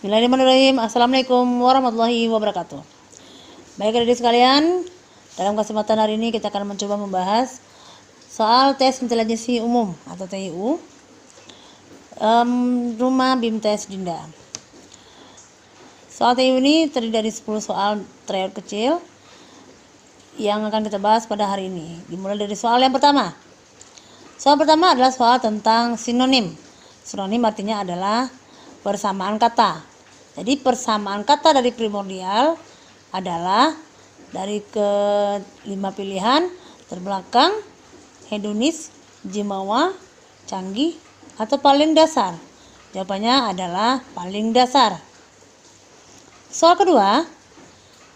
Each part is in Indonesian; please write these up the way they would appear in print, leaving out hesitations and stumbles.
Bismillahirrahmanirrahim. Assalamualaikum warahmatullahi wabarakatuh. Baik adik-adik sekalian, dalam kesempatan hari ini kita akan mencoba membahas soal tes intelijensi umum atau TIU, rumah BIMTes Dinda. Soal TIU ini terdiri dari 10 soal tryout kecil yang akan kita bahas pada hari ini. Dimulai dari soal yang pertama. Soal pertama adalah soal tentang sinonim. Sinonim artinya adalah persamaan kata. Jadi persamaan kata dari primordial adalah dari ke-5 pilihan terbelakang, hedonis, jimawa, canggih, atau paling dasar. Jawabannya adalah paling dasar. Soal kedua,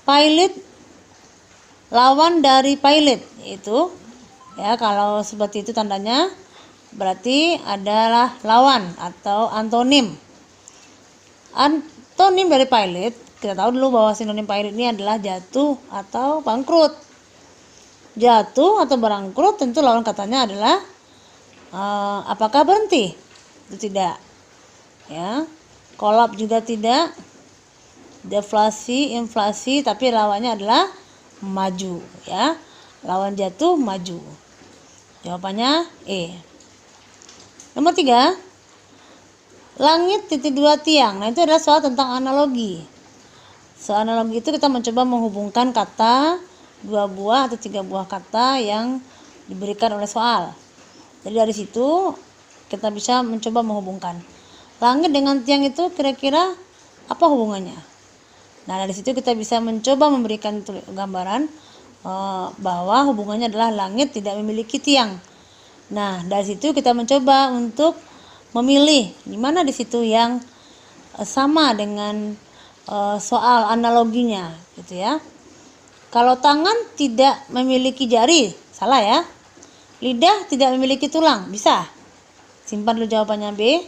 pilot lawan dari pilot, yaitu ya kalau seperti itu tandanya berarti adalah lawan atau antonim. Antonim dari pilot, kita tahu dulu bahwa sinonim pilot ini adalah jatuh atau bangkrut. Jatuh atau bangkrut tentu lawan katanya adalah apakah berhenti? Itu tidak. Ya. Kolap juga tidak. Deflasi, inflasi, tapi lawannya adalah maju, ya. Lawan jatuh maju. Jawabannya E. Nomor 3. Langit titik 2 tiang. Nah, itu adalah soal tentang analogi. Soal analogi itu kita mencoba menghubungkan kata 2 buah atau 3 buah kata yang diberikan oleh soal. Jadi dari situ kita bisa mencoba menghubungkan. Langit dengan tiang itu kira-kira apa hubungannya? Nah, dari situ kita bisa mencoba memberikan gambaran bahwa hubungannya adalah langit tidak memiliki tiang. Nah, dari situ kita mencoba untuk memilih di mana di situ yang sama dengan soal analoginya, gitu ya. Kalau tangan tidak memiliki jari, salah ya. Lidah tidak memiliki tulang, bisa. Simpan dulu jawabannya B.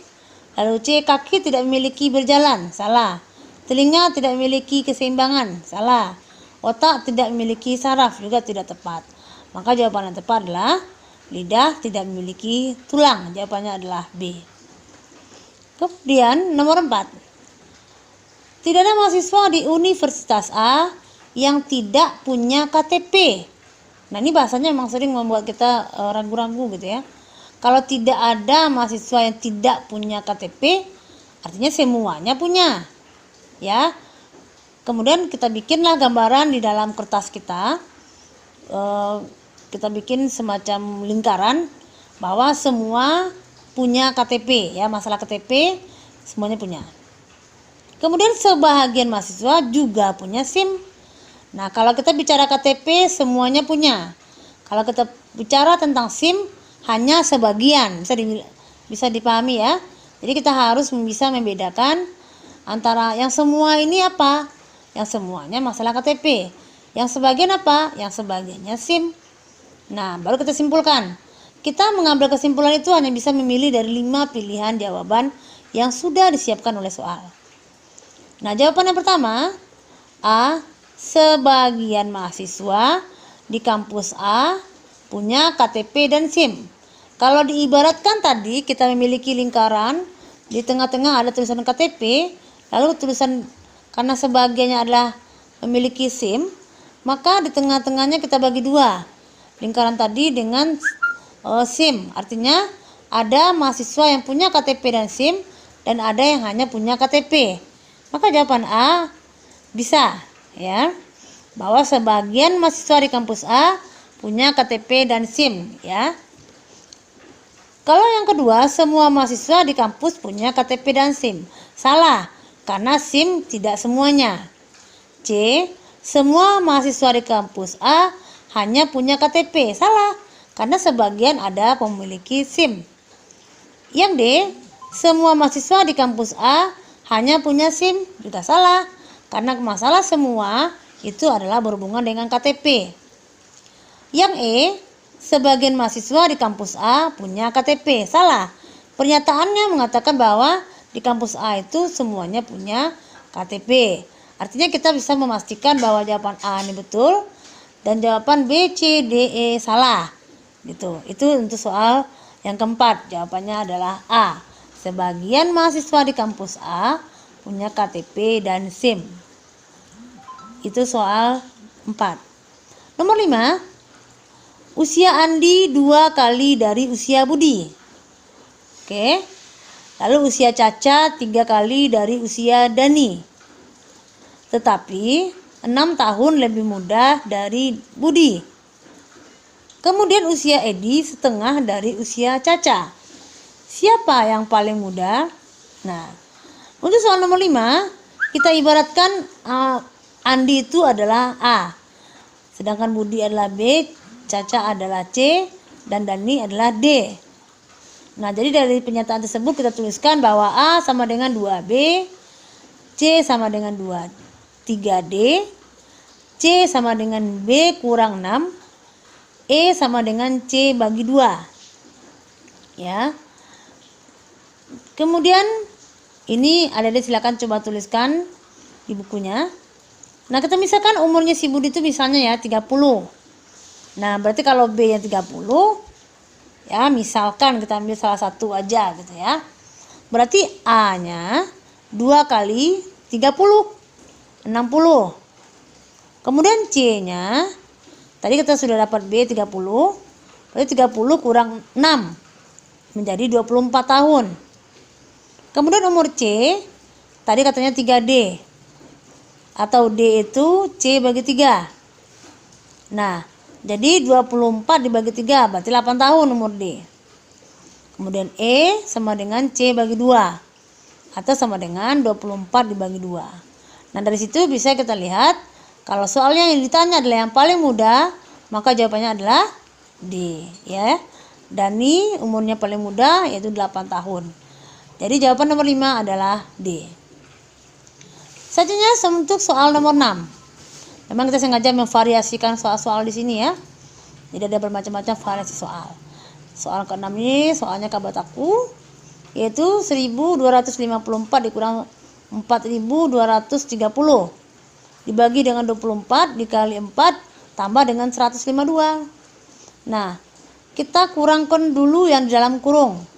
Lalu C, kaki tidak memiliki berjalan, salah. Telinga tidak memiliki keseimbangan, salah. Otak tidak memiliki saraf, juga tidak tepat. Maka jawaban yang tepat adalah lidah tidak memiliki tulang. Jawabannya adalah B. Kemudian nomor 4. Tidak ada mahasiswa di Universitas A yang tidak punya KTP. Nah, ini bahasanya memang sering membuat kita ragu-ragu gitu ya. Kalau tidak ada mahasiswa yang tidak punya KTP, artinya semuanya punya. Ya. Kemudian kita bikinlah gambaran di dalam kertas kita. Kita bikin semacam lingkaran bahwa semua punya KTP, ya, masalah KTP semuanya punya. Kemudian sebahagian mahasiswa juga punya SIM. Nah, kalau kita bicara KTP semuanya punya. Kalau kita bicara tentang SIM hanya sebagian, bisa dipahami ya. Jadi kita harus bisa membedakan antara yang semua ini apa? Yang semuanya masalah KTP. Yang sebagian apa? Yang sebagiannya SIM. Nah, baru kita simpulkan. Kita mengambil kesimpulan itu hanya bisa memilih dari 5 pilihan jawaban yang sudah disiapkan oleh soal. Nah, jawaban yang pertama, A. Sebagian mahasiswa di kampus A punya KTP dan SIM. Kalau diibaratkan tadi kita memiliki lingkaran, di tengah-tengah ada tulisan KTP, lalu tulisan karena sebagiannya adalah memiliki SIM, maka di tengah-tengahnya kita bagi 2. Lingkaran tadi dengan SIM, artinya ada mahasiswa yang punya KTP dan SIM dan ada yang hanya punya KTP. Maka jawaban A bisa, ya, bahwa sebagian mahasiswa di kampus A punya KTP dan SIM, ya. Kalau yang kedua, semua mahasiswa di kampus punya KTP dan SIM, salah, karena SIM tidak semuanya. C, semua mahasiswa di kampus A hanya punya KTP, salah, karena sebagian ada memiliki SIM. Yang D, semua mahasiswa di kampus A hanya punya SIM, juga salah, karena masalah semua itu adalah berhubungan dengan KTP. Yang E, sebagian mahasiswa di kampus A punya KTP, salah. Pernyataannya mengatakan bahwa di kampus A itu semuanya punya KTP. Artinya kita bisa memastikan bahwa jawaban A ini betul dan jawaban B, C, D, E salah. Gitu. Itu untuk soal yang keempat. Jawabannya adalah A. Sebagian mahasiswa di kampus A punya KTP dan SIM. Itu soal 4. Nomor 5, usia Andi 2 kali dari usia Budi. Oke. Lalu usia Caca 3 kali dari usia Dani. Tetapi 6 tahun lebih muda dari Budi. Kemudian usia Edi setengah dari usia Caca. Siapa yang paling muda? Nah, untuk soal nomor 5, kita ibaratkan Andi itu adalah A, sedangkan Budi adalah B, Caca adalah C, dan Dani adalah D. Nah, jadi dari pernyataan tersebut kita tuliskan bahwa A sama dengan 2B, C sama dengan 3D, C sama dengan B kurang 6, E sama dengan C bagi 2. Ya. Kemudian ini adik-adik silakan coba tuliskan di bukunya. Nah, kita misalkan umurnya si Budi itu misalnya ya 30. Nah, berarti kalau B yang 30, ya misalkan kita ambil salah satu aja gitu ya. Berarti A-nya 2 kali 30, 60. Kemudian C-nya, tadi kita sudah dapat B 30, berarti 30 kurang 6, menjadi 24 tahun. Kemudian umur C, tadi katanya 3D, atau D itu C bagi 3. Nah, jadi 24 dibagi 3, berarti 8 tahun umur D. Kemudian E sama dengan C bagi 2, atau sama dengan 24 dibagi 2. Nah, dari situ bisa kita lihat, kalau soalnya yang ditanya adalah yang paling muda, maka jawabannya adalah D. Ya. Dani umurnya paling muda yaitu 8 tahun. Jadi jawaban nomor 5 adalah D. Selanjutnya untuk soal nomor 6. Memang kita sengaja memvariasikan soal-soal di sini ya. Jadi ada bermacam-macam variasi soal. Soal ke-6 ini soalnya Kabataku, yaitu 1254 dikurang 4230 dibagi dengan 24 dikali 4 tambah dengan 152. Nah, kita kurangkan dulu yang di dalam kurung.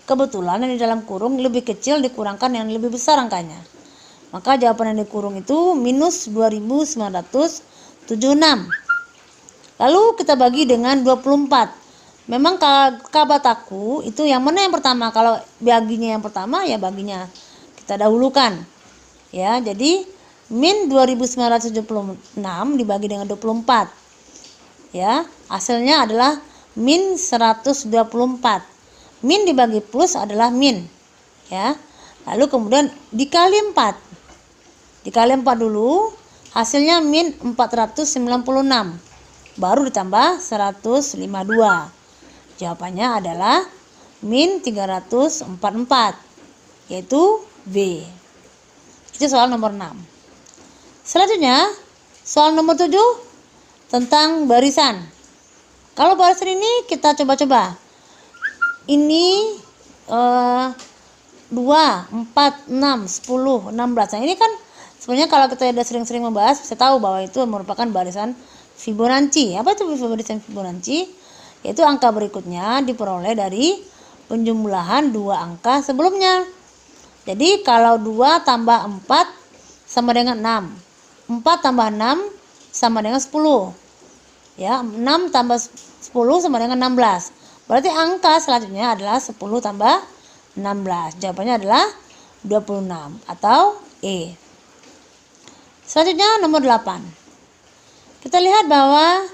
Kebetulan yang di dalam kurung lebih kecil dikurangkan yang lebih besar angkanya. Maka jawaban yang dikurung itu minus 2976. Lalu kita bagi dengan 24. Memang Kabataku itu yang mana yang pertama? Kalau baginya yang pertama ya baginya kita dahulukan. Ya, jadi min 2976 dibagi dengan 24. Ya, hasilnya adalah min 124. Min dibagi plus adalah min. Ya. Lalu kemudian dikali 4. Dikali 4 dulu, hasilnya min 496. Baru ditambah 152. Jawabannya adalah min 344, yaitu B. Itu soal nomor 6. Selanjutnya, soal nomor 7 tentang barisan. Kalau barisan ini kita coba-coba. Ini 2, 4, 6, 10, 16. Nah, ini kan sebenarnya kalau kita sudah sering-sering membahas, bisa tahu bahwa itu merupakan barisan Fibonacci. Apa itu barisan Fibonacci? Yaitu angka berikutnya diperoleh dari penjumlahan 2 angka sebelumnya. Jadi kalau 2 tambah 4 sama dengan 6. 4 tambah 6 sama dengan 10. Ya, 6 tambah 10 sama dengan 16. Berarti angka selanjutnya adalah 10 tambah 16. Jawabannya adalah 26 atau E. Selanjutnya nomor 8. Kita lihat bahwa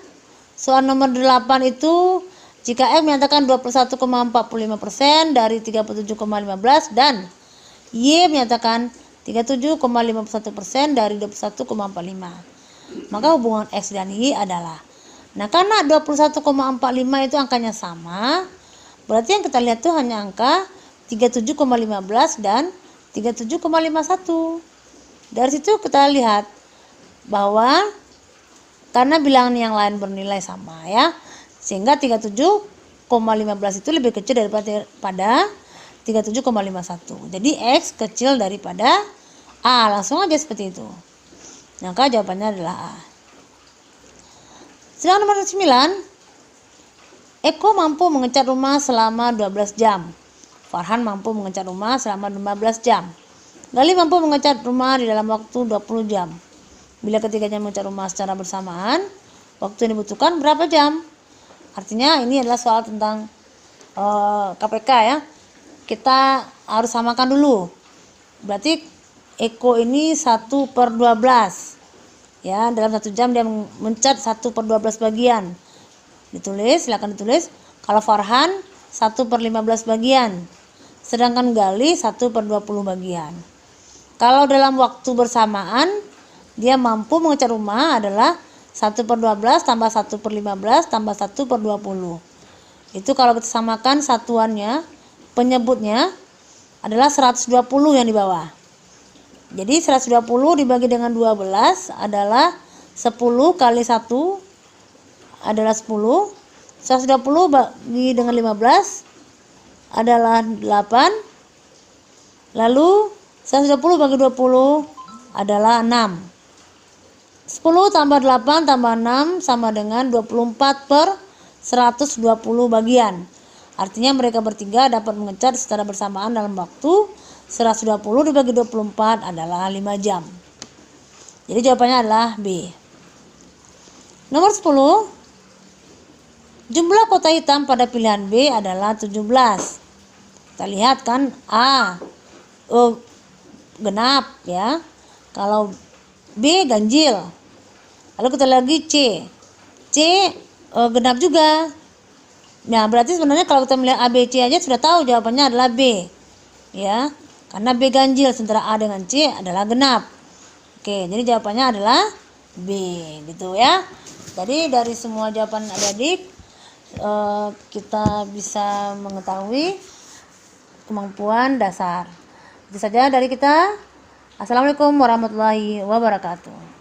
soal nomor 8 itu jika M menyatakan 21,45% dari 37,15 dan Y menyatakan 37,51% dari 21,45. Maka hubungan X dan Y adalah, nah karena 21,45 itu angkanya sama, berarti yang kita lihat tuh hanya angka 37,15 dan 37,51. Dari situ kita lihat bahwa karena bilangan yang lain bernilai sama ya, sehingga 37,15 itu lebih kecil daripada 37,51. Jadi X kecil daripada A, langsung aja seperti itu. Maka jawabannya adalah A. Sedangkan nomor 9, Eko mampu mengecat rumah selama 12 jam. Farhan mampu mengecat rumah selama 15 jam. Gali mampu mengecat rumah di dalam waktu 20 jam. Bila ketiganya mengecat rumah secara bersamaan, waktu yang dibutuhkan berapa jam? Artinya ini adalah soal tentang KPK ya. Kita harus samakan dulu. Berarti Eko ini 1/12. Ya, dalam 1 jam dia mencat 1/12 bagian. Silakan ditulis. Kalau Farhan 1/15 bagian. Sedangkan Gali 1/20 bagian. Kalau dalam waktu bersamaan dia mampu mengecat rumah adalah 1/12 tambah 1/15 tambah 1/20. Itu kalau kita samakan satuannya, penyebutnya adalah 120 yang di bawah. Jadi 120 dibagi dengan 12 adalah 10 kali 1 adalah 10. 120 bagi dengan 15 adalah 8. Lalu 120 bagi 20 adalah 6. 10 tambah 8 tambah 6 sama dengan 24/120 bagian. Artinya mereka bertiga dapat mengecat secara bersamaan dalam waktu 120 dibagi 24 adalah 5 jam. Jadi jawabannya adalah B. Nomor 10. Jumlah kotak hitam pada pilihan B adalah 17. Kita lihat kan A genap ya. Kalau B ganjil. Lalu kita lagi C genap juga. Nah, berarti sebenarnya kalau kita melihat A, B, C aja sudah tahu jawabannya adalah B. Ya, karena B ganjil sementara A dengan C adalah genap. Oke, jadi jawabannya adalah B gitu ya. Jadi dari semua jawaban adik-adik kita bisa mengetahui kemampuan dasar. Itu saja dari kita. Assalamualaikum warahmatullahi wabarakatuh.